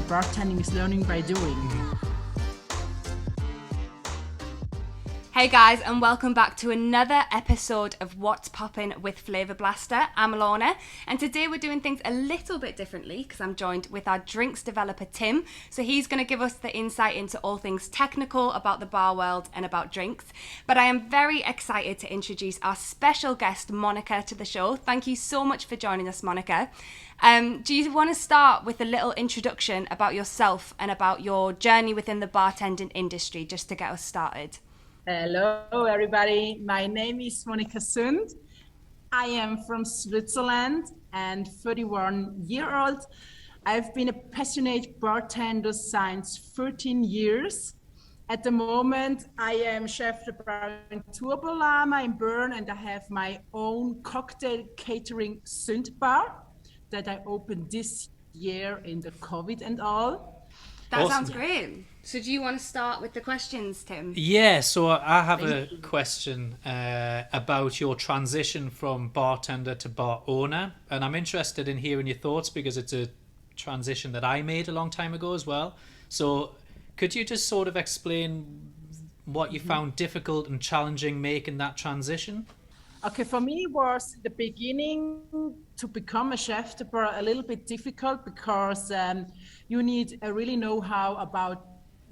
bartending is learning by doing. Hey guys, and welcome back to another episode of What's Poppin' with Flavor Blaster. I'm Alona, and today we're doing things a little bit differently because I'm joined with our drinks developer Tim. So he's going to give us the insight into all things technical about the bar world and about drinks. But I am very excited to introduce our special guest Monika to the show. Thank you so much for joining us, Monika. Do you want to start with a little introduction about yourself and about your journey within the bartending industry, just to get us started? Hello, everybody. My name is Monika Zund. I am from Switzerland and 31 years old. I've been a passionate bartender since 13 years. At the moment, I am chef de bar in Turbolama in Bern, and I have my own cocktail catering Zund bar that I opened this year in the COVID and all. That sounds great. So do you want to start with the questions, Tim? Yeah, so I have a question about your transition from bartender to bar owner. And I'm interested in hearing your thoughts because it's a transition that I made a long time ago as well. So could you just sort of explain what you found difficult and challenging making that transition? Okay, for me it was the beginning to become a chef de bar a little bit difficult because you need a really know-how about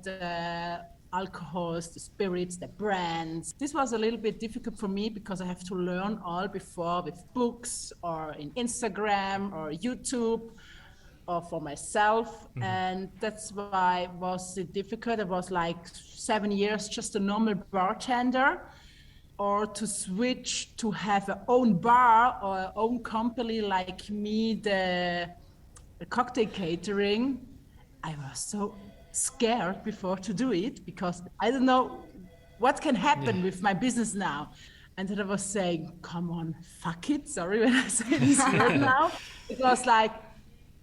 the alcohols, the spirits, the brands. This was a little bit difficult for me because I have to learn all before with books or in Instagram or YouTube or for myself. And that's why it was difficult. It was like 7 years just a normal bartender, or to switch to have an own bar or an own company like me, the cocktail catering. I was so scared before to do it because I don't know what can happen with my business now. And then I was saying, come on, fuck it. Sorry when I say this word now. It was like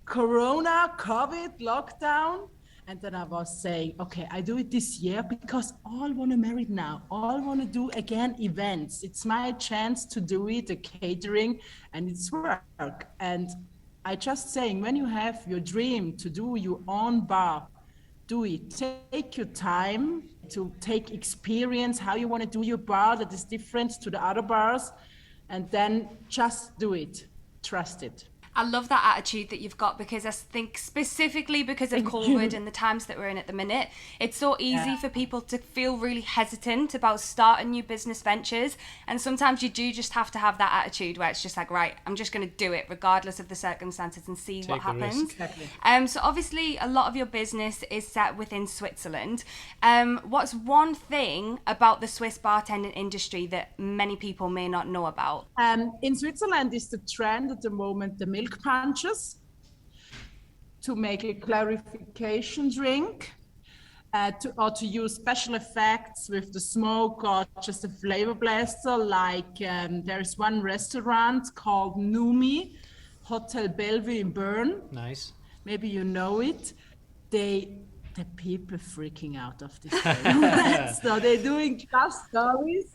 Corona, COVID, lockdown. And then I was saying, okay, I do it this year because all want to marry now. All want to do again events. It's my chance to do it, the catering, and it's work. And I just saying, when you have your dream to do your own bar, do it. Take your time to take experience how you want to do your bar that is different to the other bars, and then just do it. Trust it. I love that attitude that you've got because I think specifically because of COVID and the times that we're in at the minute, it's so easy for people to feel really hesitant about starting new business ventures. And sometimes you do just have to have that attitude where it's just like, right, I'm just going to do it regardless of the circumstances and see what happens. Exactly. So obviously a lot of your business is set within Switzerland. What's one thing about the Swiss bartending industry that many people may not know about? In Switzerland is the trend at the moment, the milk punches, to make a clarification drink, to use special effects with the smoke or just a flavor blaster. Like there is one restaurant called Numi, Hotel Bellevue in Bern. Nice. Maybe you know it. The people freaking out of this thing. So they're doing just stories,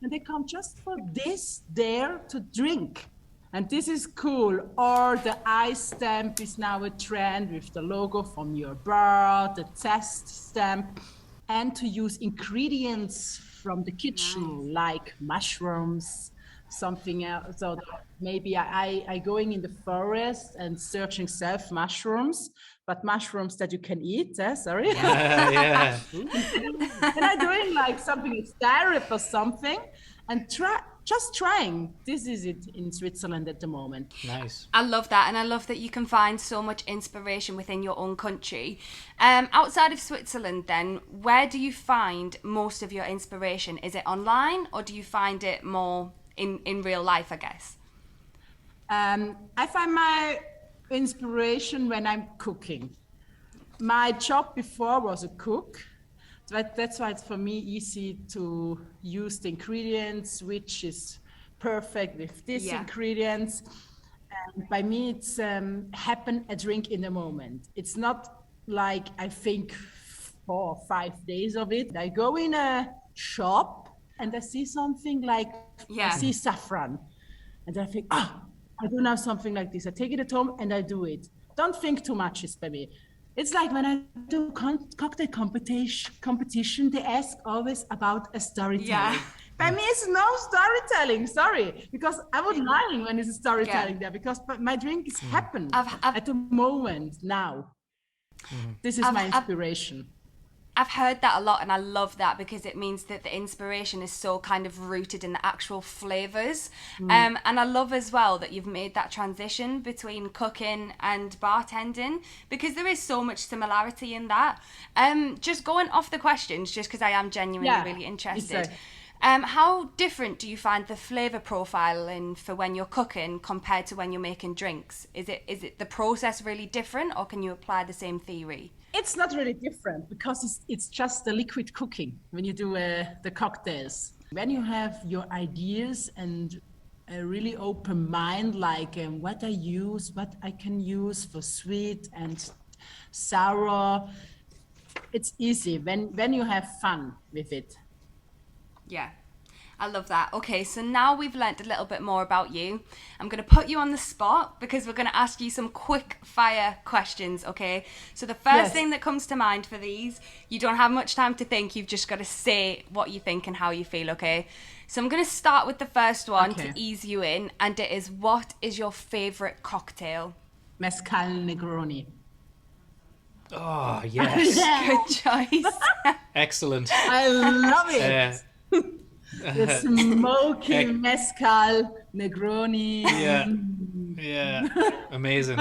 and they come just for this there to drink. And this is cool. Or the ice stamp is now a trend with the logo from your bar, the test stamp, and to use ingredients from the kitchen, like mushrooms, something else. So maybe I going in the forest and searching self mushrooms, but mushrooms that you can eat, sorry. Yeah. And I'm doing like something like syrup or something, and trying. This is it in Switzerland at the moment. Nice. I love that, and I love that you can find so much inspiration within your own country. Outside of Switzerland then, where do you find most of your inspiration? Is it online, or do you find it more in real life, I guess? I find my inspiration when I'm cooking. My job before was a cook. That's why it's for me easy to use the ingredients, which is perfect with these ingredients. And by me, it's happen a drink in the moment. It's not like I think 4 or 5 days of it. I go in a shop and I see something like, I see saffron. And I think, I do now something like this. I take it at home and I do it. don't think too much is by me. It's like when I do cocktail competition, they ask always about a storytelling. Yeah. By me, it's no storytelling, sorry, because I was lying when it's a storytelling there, because my drink is happened at the moment now. This is my inspiration. I've heard that a lot, and I love that because it means that the inspiration is so kind of rooted in the actual flavors. And I love as well that you've made that transition between cooking and bartending, because there is so much similarity in that. Just going off the questions, just because I am genuinely really interested. How different do you find the flavor profiling for when you're cooking compared to when you're making drinks? Is it the process really different, or can you apply the same theory? It's not really different because it's just the liquid cooking when you do the cocktails. When you have your ideas and a really open mind, like what I can use for sweet and sour, it's easy when you have fun with it. Yeah, I love that. Okay, so now we've learnt a little bit more about you. I'm going to put you on the spot because we're going to ask you some quick fire questions, okay? So the first thing that comes to mind for these, you don't have much time to think, you've just got to say what you think and how you feel, okay? So I'm going to start with the first one to ease you in, and it is, what is your favourite cocktail? Mezcal Negroni. Oh, yes. Good choice. Excellent. I love it. The smoky mezcal Negroni. Yeah, amazing.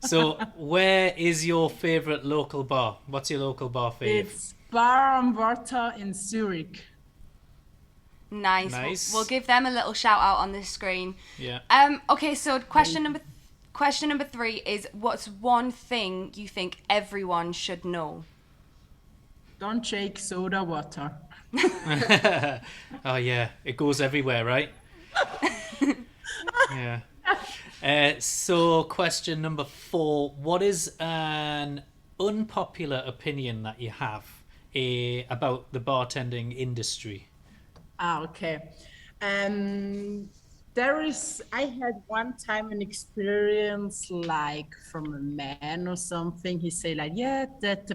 So, where is your favorite local bar? What's your local bar fave? It's Bar and Water in Zurich. Nice. We'll give them a little shout out on the screen. Yeah. Okay, so question number 3 is, what's one thing you think everyone should know? Don't shake soda water. Oh yeah, it goes everywhere, right? Yeah. So question number 4, what is an unpopular opinion that you have about the bartending industry? Okay. I had one time an experience like from a man or something. He said like, that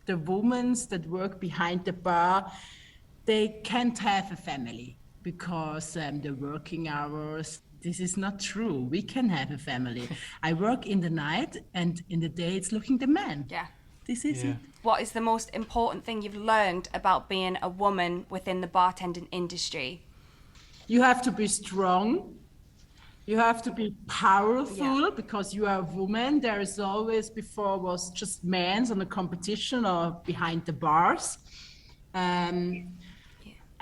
the women that work behind the bar, they can't have a family because the working hours. This is not true. We can have a family. I work in the night, and in the day it's looking the man. Yeah. This is it. What is the most important thing you've learned about being a woman within the bartending industry? You have to be strong. You have to be powerful because you are a woman. There is always, before was just men on the competition or behind the bars.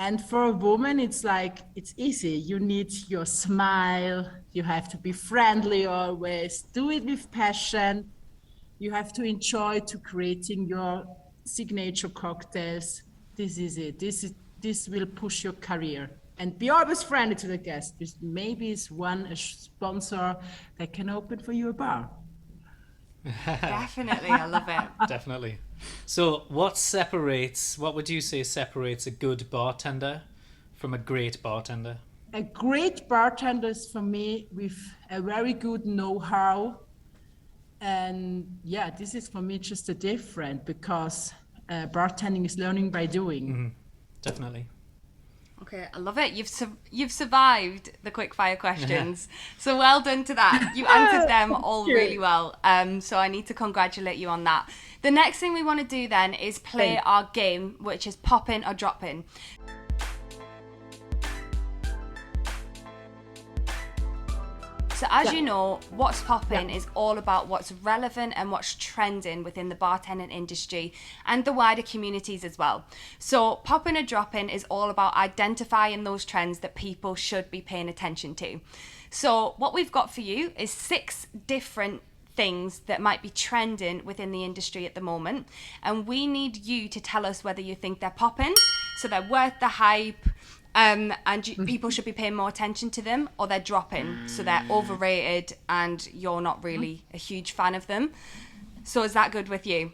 And for a woman, it's like, it's easy. You need your smile. You have to be friendly always. Do it with passion. You have to enjoy to creating your signature cocktails. This is it. This will push your career. And be always friendly to the guests. Maybe it's a sponsor that can open for you a bar. Definitely, I love it. Definitely. So what would you say separates a good bartender from a great bartender? A great bartender is, for me, with a very good know-how. And this is for me just a different, because bartending is learning by doing. Mm-hmm. Definitely. Okay, I love it. You've survived the quick fire questions, so well done to that. You answered them all really well. So I need to congratulate you on that. The next thing we want to do then is play our game, which is Poppin' or Droppin'. So as you know, What's Poppin' is all about what's relevant and what's trending within the bartending industry and the wider communities as well. So Poppin' or Droppin' is all about identifying those trends that people should be paying attention to. So what we've got for you is 6 different things that might be trending within the industry at the moment, and we need you to tell us whether you think they're popping, so they're worth the hype, and people should be paying more attention to them, or they're dropping, so they're overrated and you're not really a huge fan of them. So is that good with you?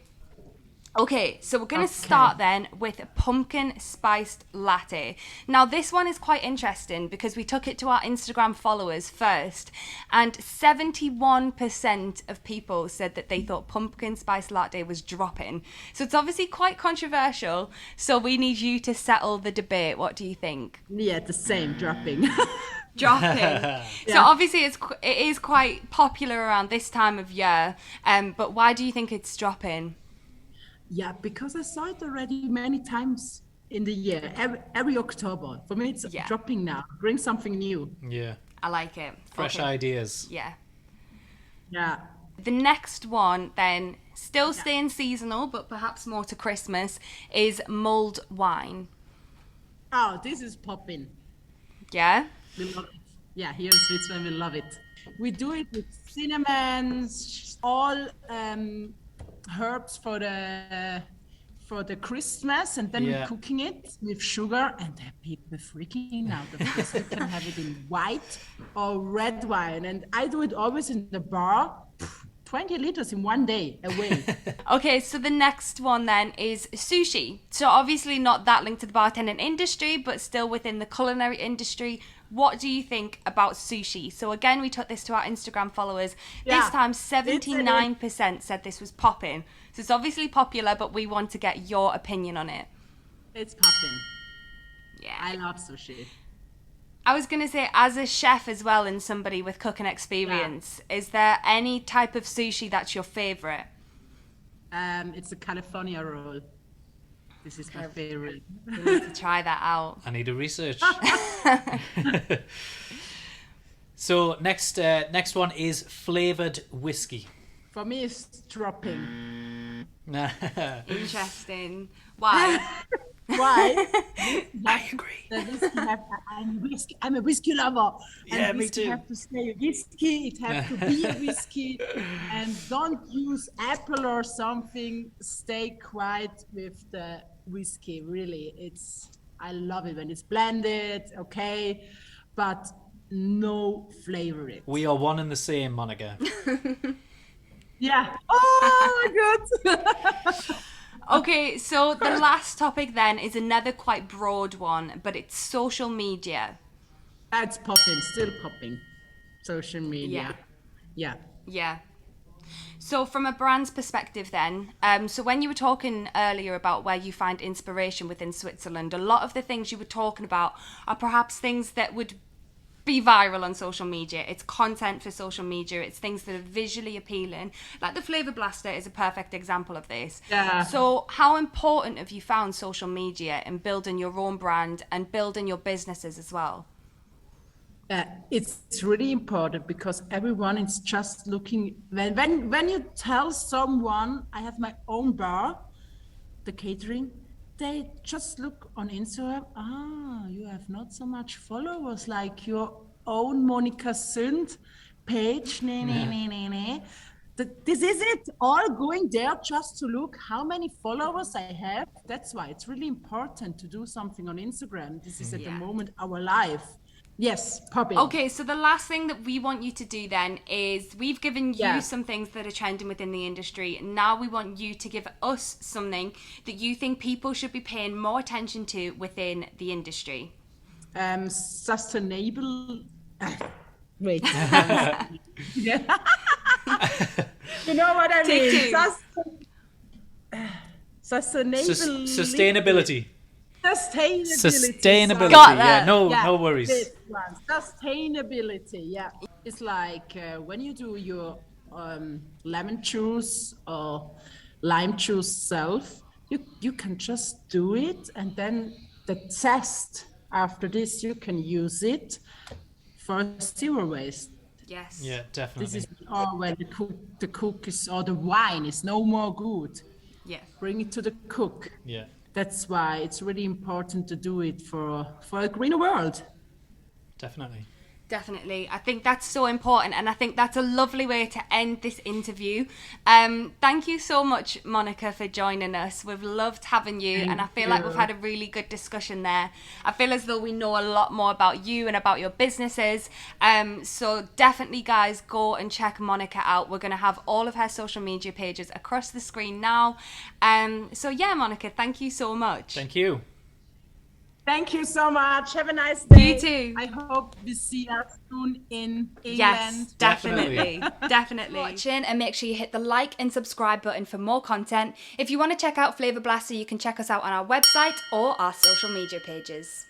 Okay, so we're going to start then with a pumpkin spiced latte. Now, this one is quite interesting because we took it to our Instagram followers first, and 71% of people said that they thought pumpkin spiced latte was dropping. So it's obviously quite controversial. So we need you to settle the debate. What do you think? Yeah, the same, dropping. Dropping. So obviously it is quite popular around this time of year. But why do you think it's dropping? Yeah, because I saw it already many times in the year, every October. For me, it's dropping now. Bring something new. Yeah. I like it. Fresh ideas. Yeah. Yeah. The next one then, still staying seasonal, but perhaps more to Christmas, is mulled wine. Oh, this is popping. Yeah? We love it. Yeah, here in Switzerland, we love it. We do it with cinnamon, all herbs for the Christmas, and then we're cooking it with sugar, and the people freaking out. Of course, you can have it in white or red wine, and I do it always in the bar. 20 liters in one day away. Okay, so the next one then is sushi. So obviously not that linked to the bartending industry, but still within the culinary industry. What do you think about sushi? So again, we took this to our Instagram followers. This time, 79% said this was popping. So it's obviously popular, but we want to get your opinion on it. It's popping. Yeah. I love sushi. I was going to say, as a chef as well and somebody with cooking experience, is there any type of sushi that's your favourite? It's a California roll. This is my favorite. We need to try that out. I need to research. So next one is flavoured whiskey. For me, it's dropping. Interesting. Why? Why? I agree. The whiskey I'm a whiskey lover. And Yeah, me whiskey too. have to stay a whiskey. It has to be a whiskey. And don't use apple or something. Stay quiet with the whiskey. Really, I love it when it's blended. Okay, but no flavor it. We are one and the same, Monika. Yeah. Oh my God. Okay, so the last topic then is another quite broad one, but it's social media. That's popping, still popping. Social media. Yeah. So from a brand's perspective then, so when you were talking earlier about where you find inspiration within Switzerland, a lot of the things you were talking about are perhaps things that would be viral on social media. It's content for social media. It's things that are visually appealing. Like the Flavor Blaster is a perfect example of this. Yeah. So how important have you found social media in building your own brand and building your businesses as well? It's really important because everyone is just looking. When you tell someone, I have my own bar, the catering, they just look on Instagram. You have not so much followers like your own Monika Zund page. This is it. All going there just to look how many followers I have. That's why it's really important to do something on Instagram. This is at the moment our life. Yes, popping. Okay, so the last thing that we want you to do then is we've given you some things that are trending within the industry. Now we want you to give us something that you think people should be paying more attention to within the industry. Sustainable. Wait. You know what I mean? Sustainability. Sustainability. Sustainability. Got that. Yeah, no worries. This one. Sustainability. Yeah. It's like when you do your lemon juice or lime juice self, you can just do it, and then the zest after this you can use it for zero waste. Yes. Yeah, definitely. This is when the cook is, or the wine is no more good. Yeah. Bring it to the cook. Yeah. That's why it's really important to do it for a greener world. Definitely. Definitely. I think that's so important, and I think that's a lovely way to end this interview. Thank you so much, Monika, for joining us. We've loved having you, and I feel like we've had a really good discussion there. I feel as though we know a lot more about you and about your businesses. So definitely, guys, go and check Monika out. We're going to have all of her social media pages across the screen now. So yeah, Monika, thank you so much. Thank you. Thank you so much. Have a nice day. You too. I hope we see us soon in England. Yes, definitely. Definitely. Watching, and make sure you hit the like and subscribe button for more content. If you want to check out Flavor Blaster, you can check us out on our website or our social media pages.